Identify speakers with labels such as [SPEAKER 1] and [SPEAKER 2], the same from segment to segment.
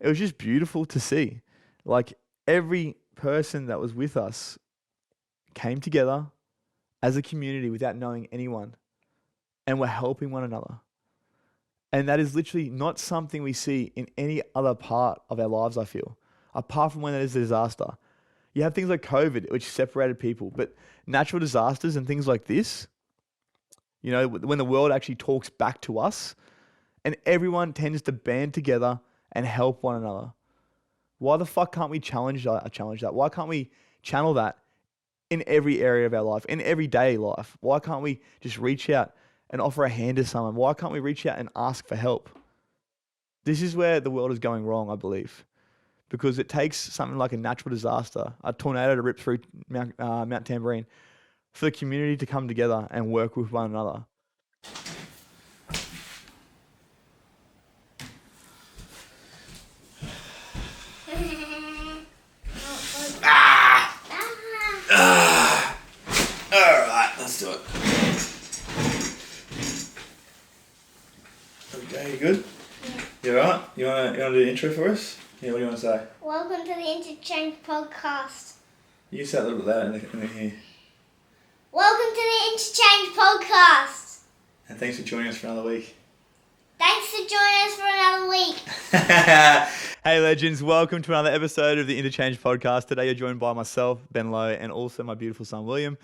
[SPEAKER 1] it was just beautiful to see. Like every person that was with us came together as a community without knowing anyone and were helping one another. And that is literally not something we see in any other part of our lives, I feel, apart from when there is a disaster. You have things like COVID, which separated people, but natural disasters and things like this, when the world actually talks back to us and everyone tends to band together and help one another. Why the fuck can't we challenge that? Why can't we channel that in every area of our life, in everyday life? Why can't we just reach out and offer a hand to someone? Why can't we reach out and ask for help? This is where the world is going wrong, I believe, because it takes something like a natural disaster, a tornado to rip through Mount Tambourine, for the community to come together and work with one another.
[SPEAKER 2] All right, let's do it. Okay, you good? Yeah. You alright? You wanna do the intro for us? Yeah, what do you want to say?
[SPEAKER 3] Welcome to the INTOCHANGE podcast.
[SPEAKER 2] You can say it a little bit louder in the here.
[SPEAKER 3] Welcome to the INTOCHANGE podcast.
[SPEAKER 2] And thanks for joining us for another week.
[SPEAKER 3] Thanks for joining us for another week.
[SPEAKER 1] Hey legends, welcome to another episode of the INTOCHANGE podcast. Today you're joined by myself, Ben Lowe, and also my beautiful son, William.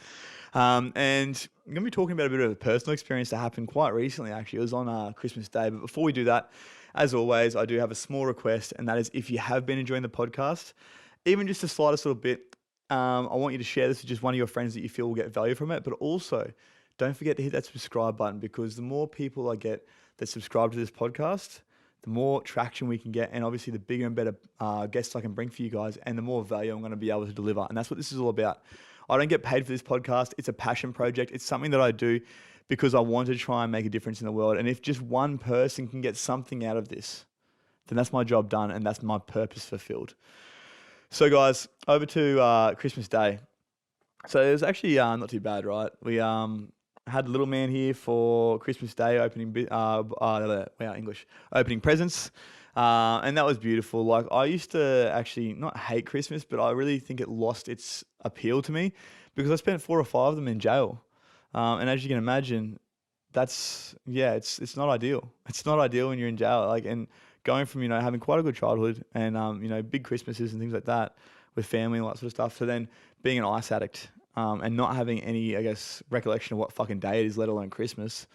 [SPEAKER 1] And I'm going to be talking about a bit of a personal experience that happened quite recently, actually. It was on Christmas Day. But before we do that, as always, I do have a small request, and that is if you have been enjoying the podcast, even just the slightest little bit, I want you to share this with just one of your friends that you feel will get value from it. But also, don't forget to hit that subscribe button, because the more people I get that subscribe to this podcast, the more traction we can get, and obviously the bigger and better guests I can bring for you guys, and the more value I'm going to be able to deliver. And that's what this is all about. I don't get paid for this podcast. It's a passion project. It's something that I do because I want to try and make a difference in the world. And if just one person can get something out of this, then that's my job done, and that's my purpose fulfilled. So guys, over to Christmas Day. So it was actually not too bad, right? We had little man here for Christmas Day opening presents, and that was beautiful. Like, I used to actually not hate Christmas, but I really think it lost its appeal to me because I spent 4 or 5 of them in jail, and as you can imagine, it's not ideal. It's not ideal when you're in jail, like, and going from having quite a good childhood and big Christmases and things like that with family and all that sort of stuff, to then being an ice addict. And not having any, I guess, recollection of what fucking day it is, let alone Christmas.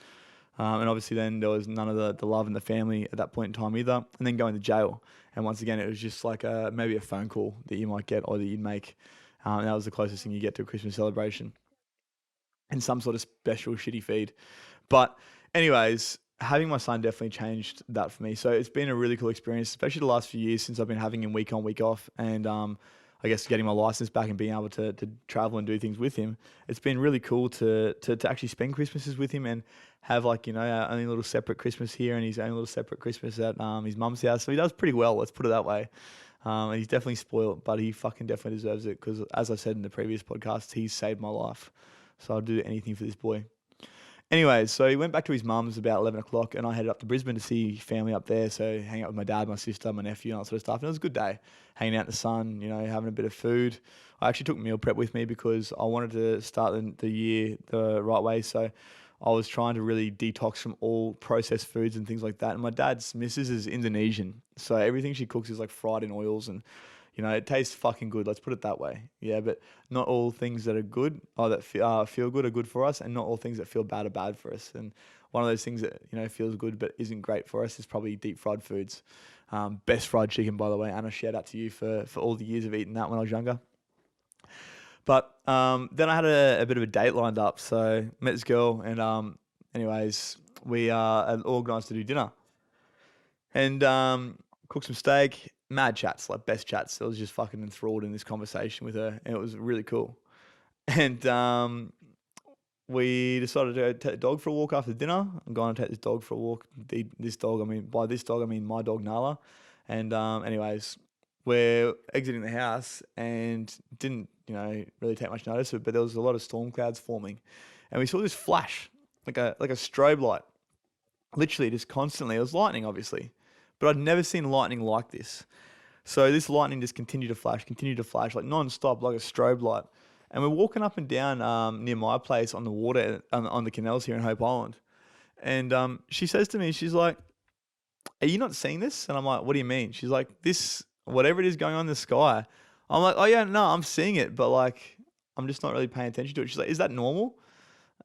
[SPEAKER 1] And obviously then there was none of the love in the family at that point in time either. And then going to jail. And once again, it was just like maybe a phone call that you might get or that you'd make. And that was the closest thing you get to a Christmas celebration. And some sort of special shitty feed. But anyways, having my son definitely changed that for me. So it's been a really cool experience, especially the last few years since I've been having him week on, week off. And I guess getting my license back and being able to travel and do things with him. It's been really cool to actually spend Christmases with him and have our own little separate Christmas here and his own little separate Christmas at his mum's house. So he does pretty well, let's put it that way. And he's definitely spoiled, but he fucking definitely deserves it because, as I said in the previous podcast, he's saved my life. So I'll do anything for this boy. Anyways, so he went back to his mum's about 11 o'clock and I headed up to Brisbane to see family up there. So hang out with my dad, my sister, my nephew and all that sort of stuff. And it was a good day, hanging out in the sun, having a bit of food. I actually took meal prep with me because I wanted to start the year the right way. So I was trying to really detox from all processed foods and things like that. And my dad's missus is Indonesian. So everything she cooks is like fried in oils and it tastes fucking good. Let's put it that way. Yeah, but not all things that are good or that feel good are good for us, and not all things that feel bad are bad for us. And one of those things that feels good but isn't great for us is probably deep fried foods. Best fried chicken, by the way. Anna, shout out to you for all the years of eating that when I was younger. But then I had a bit of a date lined up, so met this girl, and anyways, we had organised to do dinner, and cooked some steak. Mad chats, like best chats. I was just fucking enthralled in this conversation with her, and it was really cool. And we decided to go take the dog for a walk after dinner. I'm going to take this dog for a walk. By this dog, I mean my dog Nala. And anyways, we're exiting the house and didn't, really take much notice of it, but there was a lot of storm clouds forming, and we saw this flash, like a strobe light, literally just constantly. It was lightning, obviously, but I'd never seen lightning like this. So this lightning just continued to flash, like non-stop, like a strobe light. And we're walking up and down near my place on the water, on the canals here in Hope Island. And she says to me, she's like, "Are you not seeing this?" And I'm like, "What do you mean?" She's like, "This, whatever it is going on in the sky." I'm like, "Oh yeah, no, I'm seeing it, but like, I'm just not really paying attention to it." She's like, "Is that normal?"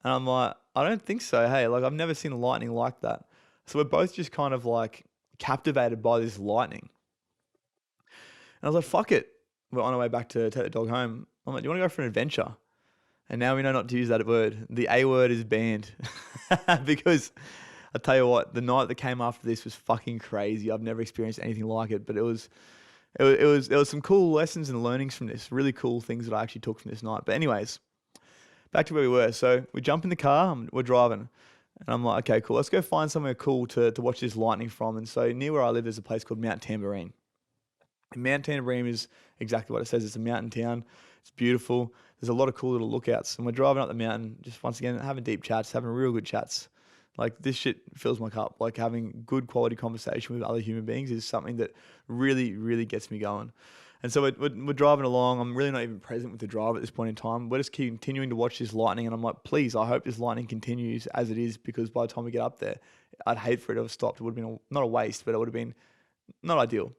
[SPEAKER 1] And I'm like, "I don't think so. Hey, like I've never seen lightning like that." So we're both just kind of like captivated by this lightning. And I was like, "Fuck it." We're on our way back to take the dog home. I'm like, "Do you want to go for an adventure?" And now we know not to use that word. The A word is banned. Because I tell you what, the night that came after this was fucking crazy. I've never experienced anything like it, but there was some cool lessons and learnings from this. Really cool things that I actually took from this night. But anyways, back to where we were. So we jump in the car, and we're driving. And I'm like, okay, cool. Let's go find somewhere cool to watch this lightning from. And so near where I live, there's a place called Mount Tambourine. And Mount Tambourine is exactly what it says. It's a mountain town. It's beautiful. There's a lot of cool little lookouts. And we're driving up the mountain, just once again, having deep chats, having real good chats. Like this shit fills my cup. Like having good quality conversation with other human beings is something that really, really gets me going. And so we're driving along. I'm really not even present with the driver at this point in time. We're just continuing to watch this lightning. And I'm like, please, I hope this lightning continues as it is, because by the time we get up there, I'd hate for it to have stopped. It would have been not a waste, but it would have been not ideal.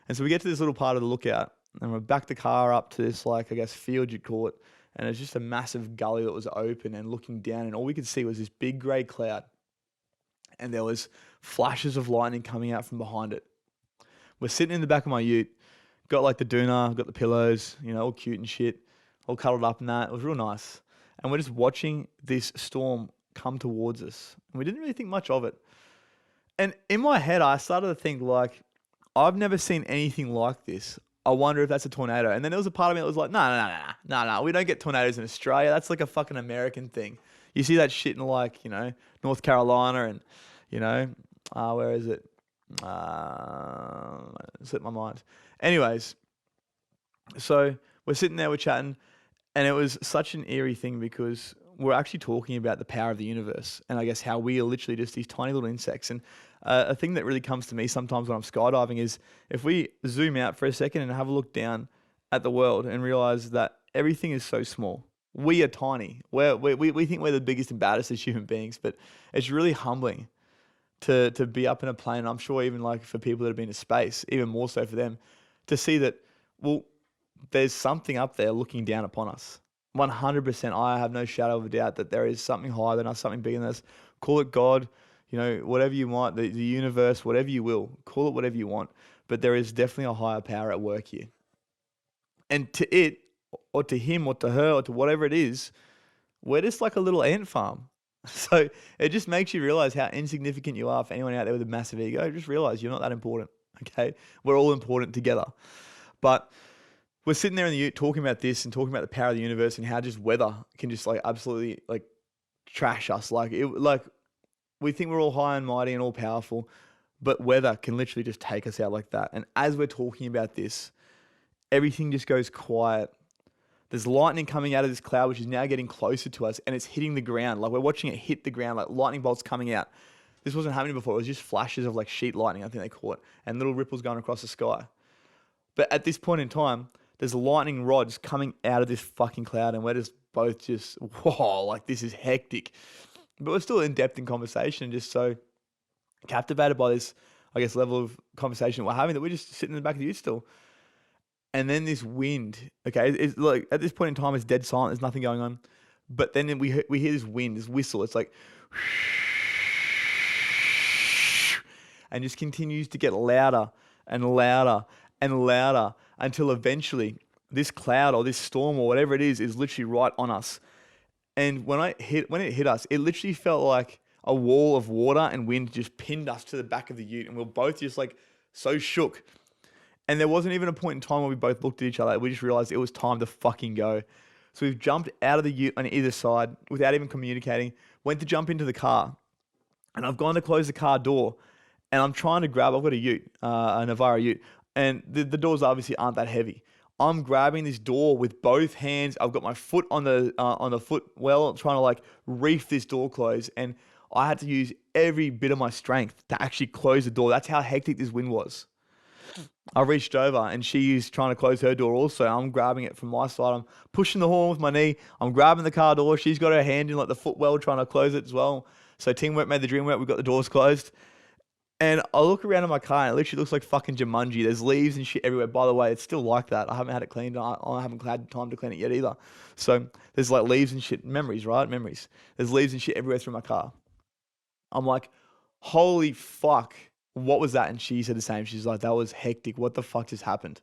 [SPEAKER 1] And so we get to this little part of the lookout, and we back the car up to this, like, I guess, field you'd call it. And it's just a massive gully that was open, and looking down, and all we could see was this big grey cloud. And there was flashes of lightning coming out from behind it. We're sitting in the back of my ute, got like the doona, got the pillows, all cute and shit, all cuddled up and that. It was real nice. And we're just watching this storm come towards us. And we didn't really think much of it. And in my head, I started to think, like, I've never seen anything like this. I wonder if that's a tornado. And then there was a part of me that was like, no, we don't get tornadoes in Australia. That's like a fucking American thing. You see that shit in like, North Carolina and, where is it? Slipped my mind. Anyways, so we're sitting there, we're chatting, and it was such an eerie thing because we're actually talking about the power of the universe and I guess how we are literally just these tiny little insects. And a thing that really comes to me sometimes when I'm skydiving is if we zoom out for a second and have a look down at the world and realize that everything is so small. We are tiny. We think we're the biggest and baddest as human beings, but it's really humbling to be up in a plane. I'm sure even like for people that have been to space, even more so for them, to see that, well, there's something up there looking down upon us. 100%, I have no shadow of a doubt that there is something higher than us, something bigger than us. Call it God, whatever you want, the universe, whatever you will. Call it whatever you want. But there is definitely a higher power at work here. And to it, or to him, or to her, or to whatever it is, we're just like a little ant farm. So it just makes you realize how insignificant you are. For anyone out there with a massive ego, just realize you're not that important, okay? We're all important together. But we're sitting there in the ute talking about this and talking about the power of the universe and how just weather can just like absolutely like trash us. Like we think we're all high and mighty and all powerful, but weather can literally just take us out like that. And as we're talking about this, everything just goes quiet. There's lightning coming out of this cloud, which is now getting closer to us, and it's hitting the ground. Like we're watching it hit the ground, like lightning bolts coming out. This wasn't happening before. It was just flashes of like sheet lightning, I think they call it, and little ripples going across the sky. But at this point in time, there's lightning rods coming out of this fucking cloud, and we're just both just, whoa, like this is hectic. But we're still in depth in conversation and just so captivated by this, I guess, level of conversation we're having that we're just sitting in the back of the ute still. And then this wind, okay, it's like at this point in time, it's dead silent. There's nothing going on. But then we hear this wind, this whistle. It's like, and just continues to get louder and louder and louder until eventually this cloud or this storm or whatever it is literally right on us. And when it hit us, it literally felt like a wall of water and wind just pinned us to the back of the ute, and we were both just like so shook. And there wasn't even a point in time where we both looked at each other. We just realized it was time to fucking go. So we've jumped out of the ute on either side without even communicating, went to jump into the car, and I've gone to close the car door, and I'm trying to grab, I've got a ute, a Navara ute, and the doors obviously aren't that heavy. I'm grabbing this door with both hands. I've got my foot on the footwell, trying to like reef this door closed, and I had to use every bit of my strength to actually close the door. That's how hectic this wind was. I reached over and she's trying to close her door also. I'm grabbing it from my side. I'm pushing the horn with my knee. I'm grabbing the car door. She's got her hand in like the footwell trying to close it as well. So teamwork made the dream work. We've got the doors closed. And I look around in my car and it literally looks like fucking Jumanji. There's leaves and shit everywhere. By the way, it's still like that. I haven't had it cleaned. I haven't had time to clean it yet either. So there's like leaves and shit. Memories, right? Memories. There's leaves and shit everywhere through my car. I'm like, holy fuck. What was that? And she said the same. She's like, that was hectic. What the fuck just happened?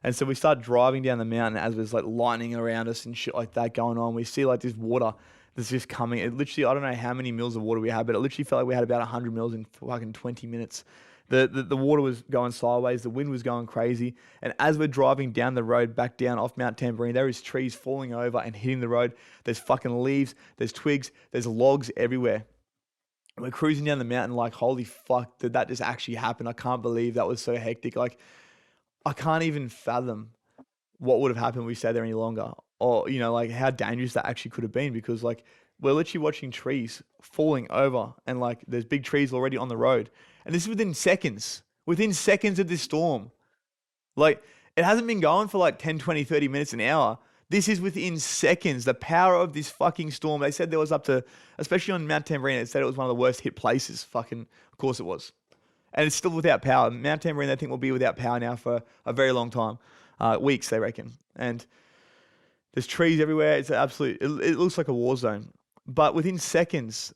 [SPEAKER 1] And so we start driving down the mountain as there's like lightning around us and shit like that going on. We see like this water that's just coming. It literally, I don't know how many mils of water we had, but it literally felt like we had about 100 mils in fucking 20 minutes. The water was going sideways. The wind was going crazy. And as we're driving down the road back down off Mount Tambourine, there is trees falling over and hitting the road. There's fucking leaves. There's twigs. There's logs everywhere. We're cruising down the mountain like, holy fuck, did that just actually happen? I can't believe that was so hectic. Like, I can't even fathom what would have happened if we stayed there any longer. Or, like how dangerous that actually could have been, because like we're literally watching trees falling over and like there's big trees already on the road. And this is within seconds of this storm. Like it hasn't been going for like 10, 20, 30 minutes an hour. This is within seconds. The power of this fucking storm. They said there was up to, especially on Mount Tambourine, it said it was one of the worst hit places. Fucking, of course it was. And it's still without power. Mount Tambourine, they think, will be without power now for a very long time. Weeks, they reckon. And there's trees everywhere. It's it looks like a war zone. But within seconds,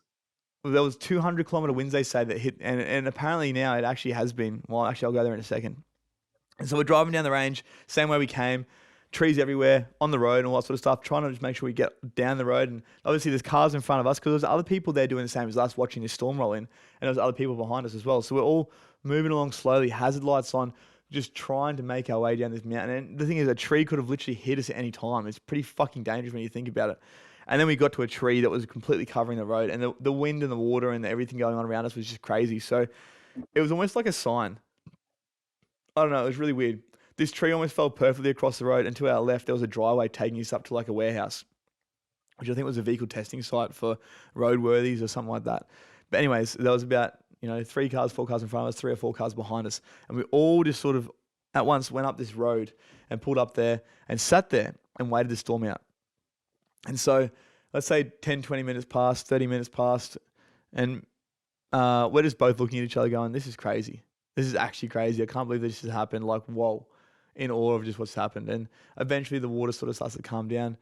[SPEAKER 1] there was 200-kilometer winds, they say, that hit. And apparently now it actually has been. Well, actually, I'll go there in a second. And so we're driving down the range, same way we came. Trees everywhere on the road and all that sort of stuff, trying to just make sure we get down the road. And obviously there's cars in front of us because there's other people there doing the same as us, watching this storm roll in. And there's other people behind us as well. So we're all moving along slowly, hazard lights on, just trying to make our way down this mountain. And the thing is, a tree could have literally hit us at any time. It's pretty fucking dangerous when you think about it. And then we got to a tree that was completely covering the road. And the wind and the water and everything going on around us was just crazy. So it was almost like a sign. I don't know. It was really weird. This tree almost fell perfectly across the road, and to our left, there was a driveway taking us up to like a warehouse, which I think was a vehicle testing site for roadworthies or something like that. But anyways, there was about, 3 cars, 4 cars in front of us, 3 or 4 cars behind us. And we all just sort of at once went up this road and pulled up there and sat there and waited the storm out. And so let's say 10, 20 minutes passed, 30 minutes passed, and we're just both looking at each other going, this is crazy. This is actually crazy. I can't believe this has happened. Like, whoa. In awe of just what's happened. And eventually the water sort of starts to calm down.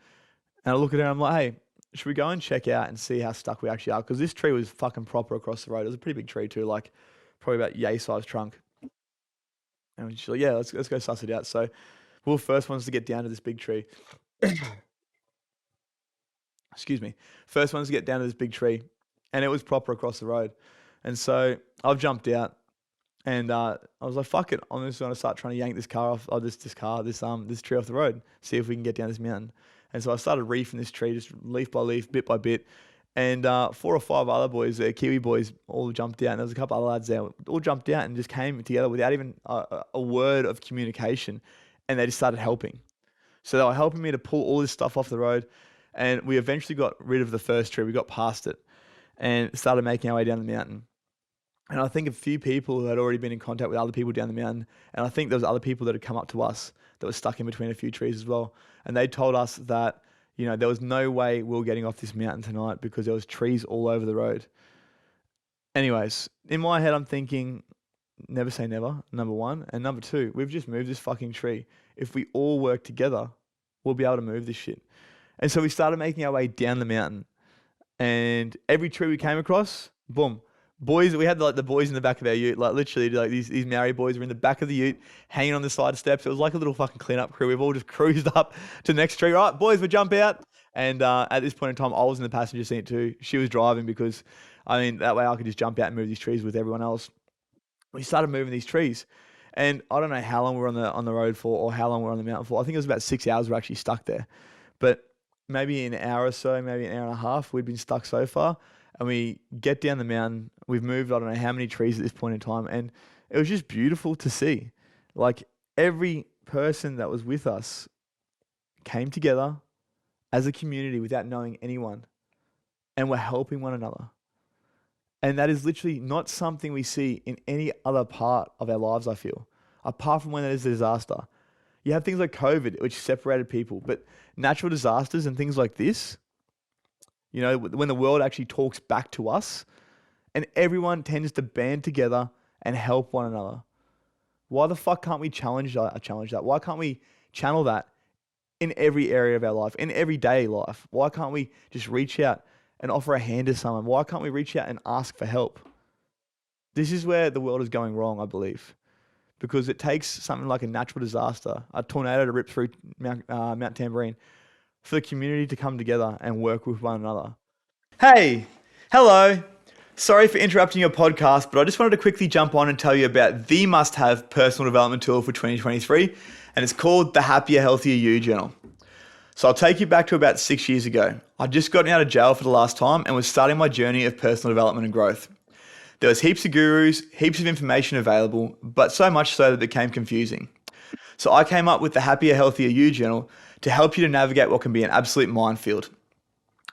[SPEAKER 1] And I look at her and I'm like, hey, should we go and check out and see how stuck we actually are? Because this tree was fucking proper across the road. It was a pretty big tree too, like probably about yay-sized trunk. And she's like, yeah, let's go suss it out. So we were first ones to get down to this big tree. Excuse me. First ones to get down to this big tree. And it was proper across the road. And so I've jumped out. And I was like, fuck it. I'm just going to start trying to yank this car off, this tree off the road, see if we can get down this mountain. And so I started reefing this tree, just leaf by leaf, bit by bit. And 4 or 5 other boys, Kiwi boys, all jumped out. And there was a couple other lads there, all jumped out and just came together without even a word of communication. And they just started helping. So they were helping me to pull all this stuff off the road. And we eventually got rid of the first tree. We got past it and started making our way down the mountain. And I think a few people had already been in contact with other people down the mountain. And I think there was other people that had come up to us that were stuck in between a few trees as well. And they told us that, there was no way we were getting off this mountain tonight because there was trees all over the road. Anyways, in my head, I'm thinking, never say never, number one. And number two, we've just moved this fucking tree. If we all work together, we'll be able to move this shit. And so we started making our way down the mountain. And every tree we came across, boom. Boys, we had like the boys in the back of our ute, like literally like these Maori boys were in the back of the ute, hanging on the side steps. It was like a little fucking cleanup crew. We've all just cruised up to the next tree. Right, boys, we'll jump out. And at this point in time, I was in the passenger seat too. She was driving because, that way I could just jump out and move these trees with everyone else. We started moving these trees. And I don't know how long we were on the road for or how long we were on the mountain for. I think it was about 6 hours we were actually stuck there. But maybe an hour or so, maybe an hour and a half, we'd been stuck so far. And we get down the mountain. We've moved, I don't know how many trees at this point in time. And it was just beautiful to see. Like every person that was with us came together as a community without knowing anyone. And we're helping one another. And that is literally not something we see in any other part of our lives, I feel, apart from when there's a disaster. You have things like COVID, which separated people, but natural disasters and things like this, when the world actually talks back to us and everyone tends to band together and help one another. Why the fuck can't we challenge that? Why can't we channel that in every area of our life, in everyday life? Why can't we just reach out and offer a hand to someone? Why can't we reach out and ask for help? This is where the world is going wrong, I believe, because it takes something like a natural disaster, a tornado to rip through Mount Tambourine, for the community to come together and work with one another. Hey, hello. Sorry for interrupting your podcast, but I just wanted to quickly jump on and tell you about the must-have personal development tool for 2023, and it's called the Happier, Healthier You Journal. So I'll take you back to about 6 years ago. I'd just gotten out of jail for the last time and was starting my journey of personal development and growth. There was heaps of gurus, heaps of information available, but so much so that it became confusing. So I came up with the Happier, Healthier You Journal to help you to navigate what can be an absolute minefield.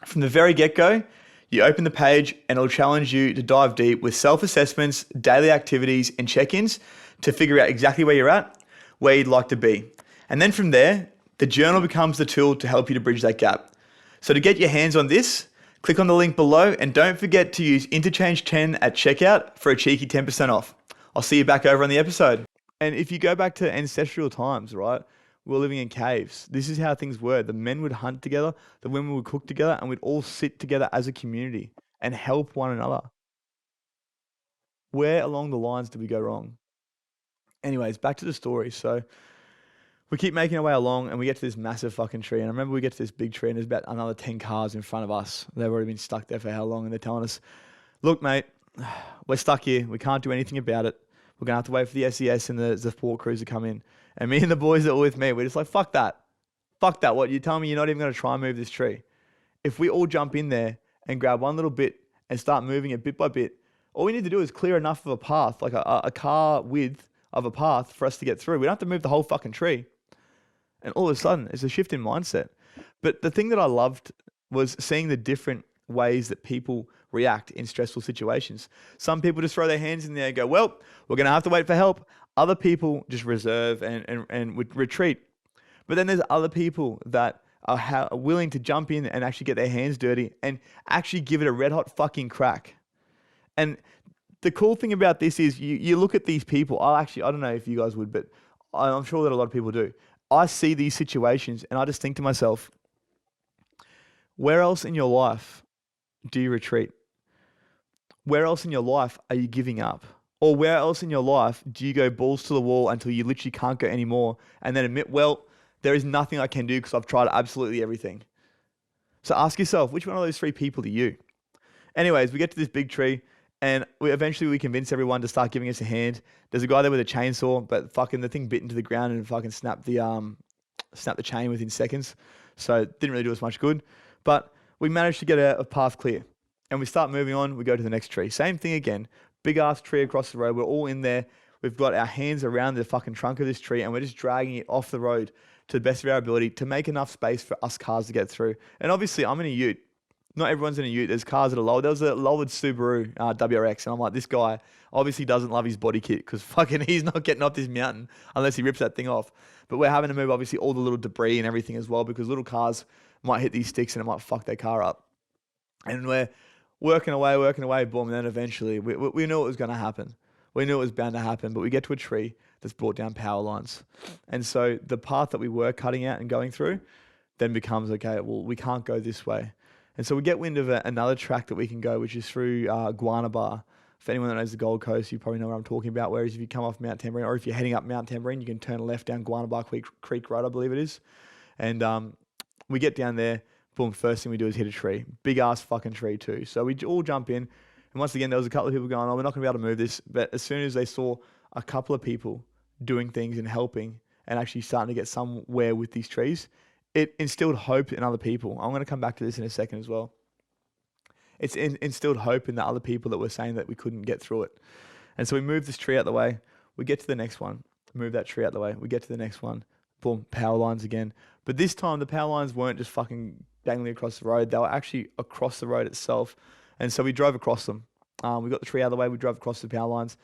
[SPEAKER 1] From the very get-go, you open the page and it'll challenge you to dive deep with self-assessments, daily activities, and check-ins to figure out exactly where you're at, where you'd like to be. And then from there, the journal becomes the tool to help you to bridge that gap. So to get your hands on this, click on the link below and don't forget to use INTOCHANGE 10 at checkout for a cheeky 10% off. I'll see you back over on the episode. And if you go back to ancestral times, right? We were living in caves. This is how things were. The men would hunt together, the women would cook together, and we'd all sit together as a community and help one another. Where along the lines did we go wrong? Anyways, back to the story. So we keep making our way along and we get to this massive fucking tree. And I remember we get to this big tree and there's about another 10 cars in front of us. They've already been stuck there for how long? And they're telling us, look, mate, we're stuck here. We can't do anything about it. We're going to have to wait for the SES and the support crews to come in. And me and the boys that were with me, we're just like, fuck that. Fuck that. What? You tell me you're not even going to try and move this tree? If we all jump in there and grab one little bit and start moving it bit by bit, all we need to do is clear enough of a path, like a car width of a path for us to get through. We don't have to move the whole fucking tree. And all of a sudden, it's a shift in mindset. But the thing that I loved was seeing the different ways that people react in stressful situations. Some people just throw their hands in there and go, well, we're going to have to wait for help. Other people just reserve and would retreat. But then there's other people that are willing to jump in and actually get their hands dirty and actually give it a red hot fucking crack. And the cool thing about this is you look at these people. I don't know if you guys would, but I'm sure that a lot of people do. I see these situations and I just think to myself, where else in your life do you retreat? Where else in your life are you giving up? Or where else in your life do you go balls to the wall until you literally can't go anymore and then admit, well, there is nothing I can do because I've tried absolutely everything. So ask yourself, which one of those three people are you? Anyways, we get to this big tree and we convince everyone to start giving us a hand. There's a guy there with a chainsaw, but fucking the thing bit into the ground and fucking snapped the chain within seconds. So it didn't really do us much good. But we managed to get a path clear. And we start moving on, we go to the next tree. Same thing again. Big ass tree across the road. We're all in there. We've got our hands around the fucking trunk of this tree and we're just dragging it off the road to the best of our ability to make enough space for us cars to get through. And obviously, I'm in a ute. Not everyone's in a ute. There's cars that are lowered. There was a lowered Subaru WRX, and I'm like, this guy obviously doesn't love his body kit because fucking he's not getting off this mountain unless he rips that thing off. But we're having to move obviously all the little debris and everything as well because little cars might hit these sticks and it might fuck their car up. And we're working away, boom, and then eventually we knew it was going to happen. We knew it was bound to happen, but we get to a tree that's brought down power lines. And so the path that we were cutting out and going through then becomes, okay, well, we can't go this way. And so we get wind of another track that we can go, which is through Guanabara. For anyone that knows the Gold Coast, you probably know what I'm talking about. Whereas if you come off Mount Tambourine, or if you're heading up Mount Tambourine, you can turn left down Guanabara Creek Road, I believe it is. And we get down there, boom, first thing we do is hit a tree. Big ass fucking tree too. So we all jump in. And once again, there was a couple of people going, oh, we're not going to be able to move this. But as soon as they saw a couple of people doing things and helping and actually starting to get somewhere with these trees, it instilled hope in other people. I'm going to come back to this in a second as well. It's instilled hope in the other people that were saying that we couldn't get through it. And so we move this tree out the way. We get to the next one. Move that tree out the way. We get to the next one. Boom, power lines again. But this time the power lines weren't just fucking dangling across the road. They were actually across the road itself. And so we drove across them. We got the tree out of the way. We drove across the power lines,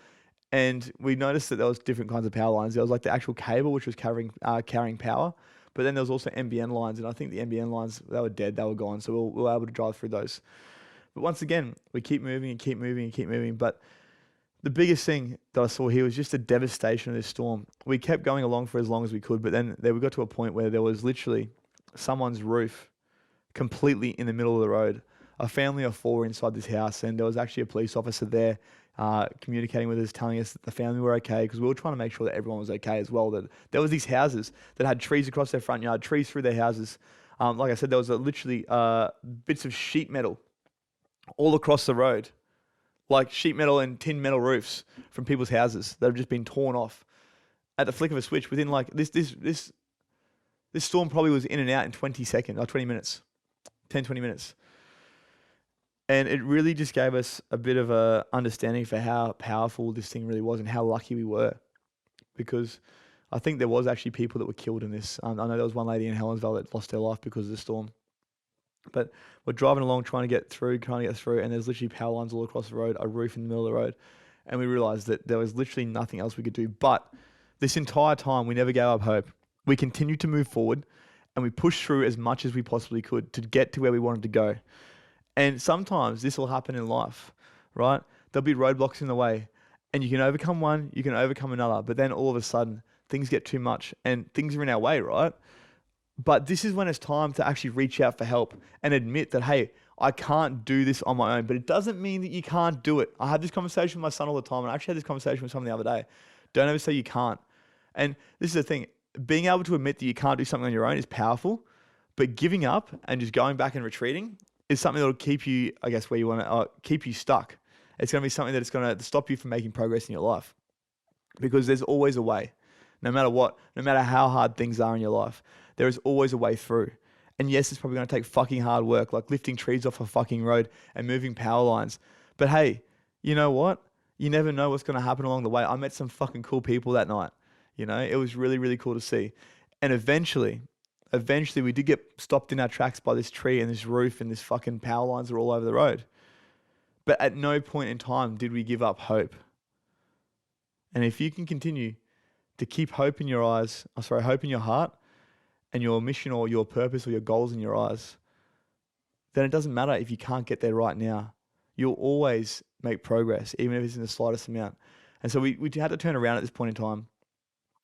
[SPEAKER 1] and we noticed that there was different kinds of power lines. There was like the actual cable, which was carrying power, but then there was also NBN lines, and I think the NBN lines, they were dead, they were gone. So we were able to drive through those. But once again, we keep moving and keep moving and keep moving. But the biggest thing that I saw here was just the devastation of this storm. We kept going along for as long as we could, but then we got to a point where there was literally someone's roof completely in the middle of the road. A family of 4 inside this house, and there was actually a police officer there communicating with us, telling us that the family were okay, because we were trying to make sure that everyone was okay as well. That there was these houses that had trees across their front yard, trees through their houses. Like I said, there was literally bits of sheet metal all across the road, like sheet metal and tin metal roofs from people's houses that have just been torn off at the flick of a switch. Within like this storm probably was in and out in 20 seconds, or 20 minutes, 10, 20 minutes. And it really just gave us a bit of a understanding for how powerful this thing really was and how lucky we were. Because I think there was actually people that were killed in this. I know there was one lady in Helensville that lost her life because of the storm. But we're driving along trying to get through, and there's literally power lines all across the road, a roof in the middle of the road. And we realized that there was literally nothing else we could do. But this entire time, we never gave up hope. We continued to move forward, and we pushed through as much as we possibly could to get to where we wanted to go. And sometimes this will happen in life, right? There'll be roadblocks in the way, and you can overcome one, you can overcome another, but then all of a sudden things get too much and things are in our way, right? But this is when it's time to actually reach out for help and admit that, hey, I can't do this on my own. But it doesn't mean that you can't do it. I have this conversation with my son all the time, and I actually had this conversation with someone the other day. Don't ever say you can't. And this is the thing, being able to admit that you can't do something on your own is powerful, but giving up and just going back and retreating is something that'll keep you, I guess, where you want to keep you stuck. It's going to be something that's going to stop you from making progress in your life, because there's always a way. No matter what, no matter how hard things are in your life, there is always a way through. And yes, it's probably going to take fucking hard work, like lifting trees off a fucking road and moving power lines. But hey, you know what? You never know what's going to happen along the way. I met some fucking cool people that night. You know, it was really, really cool to see. And eventually we did get stopped in our tracks by this tree and this roof and this fucking power lines are all over the road. But at no point in time did we give up hope. And if you can continue to keep hope in your eyes, hope in your heart, and your mission or your purpose or your goals in your eyes, then it doesn't matter if you can't get there right now. You'll always make progress, even if it's in the slightest amount. And so we had to turn around at this point in time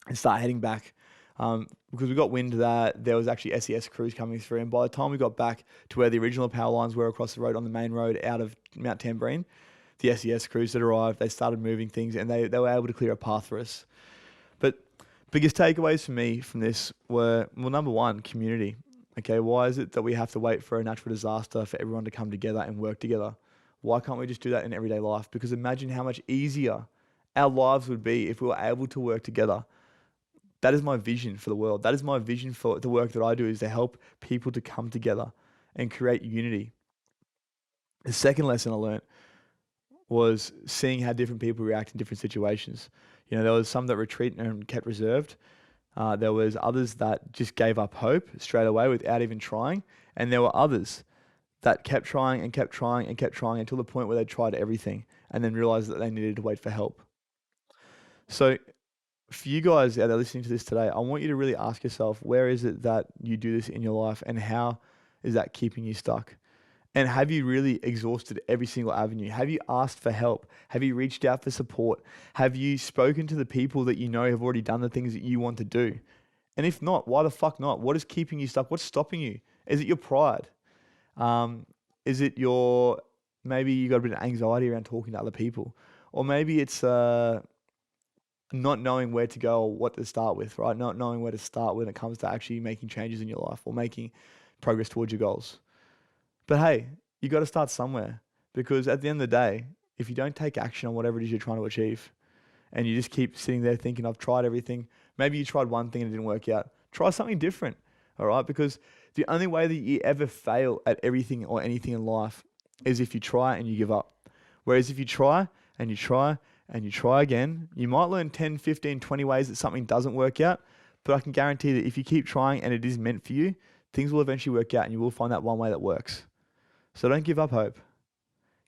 [SPEAKER 1] and start heading back, because we got wind that there was actually SES crews coming through. And by the time we got back to where the original power lines were across the road on the main road out of Mount Tambourine, the SES crews had arrived, they started moving things, and they were able to clear a path for us. But biggest takeaways for me from this were, well, number one, community. Okay, why is it that we have to wait for a natural disaster for everyone to come together and work together? Why can't we just do that in everyday life? Because imagine how much easier our lives would be if we were able to work together. That is my vision for the world. That is my vision for the work that I do, is to help people to come together and create unity. The second lesson I learned was seeing how different people react in different situations. You know, there was some that retreated and kept reserved. There was others that just gave up hope straight away without even trying. And there were others that kept trying and kept trying and kept trying until the point where they tried everything and then realized that they needed to wait for help. So for you guys out there listening to this today, I want you to really ask yourself, where is it that you do this in your life, and how is that keeping you stuck? And have you really exhausted every single avenue? Have you asked for help? Have you reached out for support? Have you spoken to the people that you know have already done the things that you want to do? And if not, why the fuck not? What is keeping you stuck? What's stopping you? Is it your pride? Is it maybe you got a bit of anxiety around talking to other people? Or maybe it's not knowing where to go or what to start with, right? Not knowing where to start when it comes to actually making changes in your life or making progress towards your goals. But hey, you got to start somewhere, because at the end of the day, if you don't take action on whatever it is you're trying to achieve, and you just keep sitting there thinking, I've tried everything, maybe you tried one thing and it didn't work out, try something different, all right? Because the only way that you ever fail at everything or anything in life is if you try and you give up. Whereas if you try and you try and you try again, you might learn 10, 15, 20 ways that something doesn't work out, but I can guarantee that if you keep trying and it is meant for you, things will eventually work out and you will find that one way that works. So don't give up hope.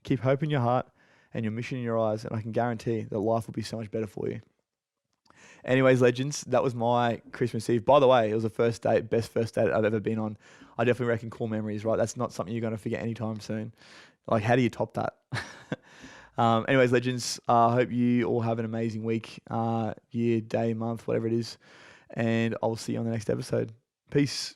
[SPEAKER 1] Keep hope in your heart and your mission in your eyes, and I can guarantee that life will be so much better for you. Anyways, legends, that was my Christmas Eve. By the way, it was the best first date I've ever been on. I definitely reckon core memories, right? That's not something you're going to forget anytime soon. Like, how do you top that? Anyways, legends, I hope you all have an amazing week, year, day, month, whatever it is. And I'll see you on the next episode. Peace.